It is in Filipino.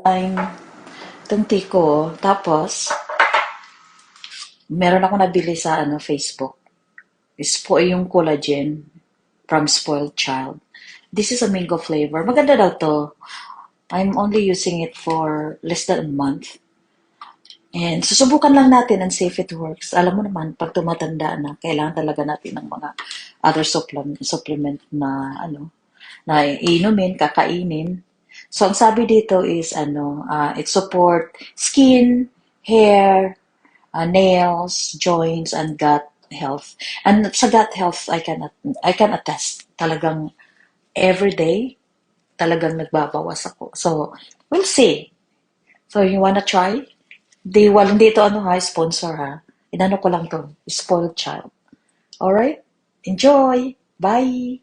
Time, itong tea ko. Tapos, meron ako nabili sa Facebook. Yung collagen from Spoiled Child. This is a mango flavor. Maganda daw to. I'm only using it for less than a month. And susubukan lang natin and see if it works. Alam mo naman, pag tumatanda na, kailangan talaga natin ng mga other supplement na na inumin, kakainin. So ang sabi dito is it support skin, hair, nails, joints, and gut health. And sa gut health, I can attest. Talagang every day, talagang nagbabawas ako. So, we'll see. So, you wanna try? Hindi ito sponsor ha. Inano ko lang to, spoiled child. Alright? Enjoy! Bye!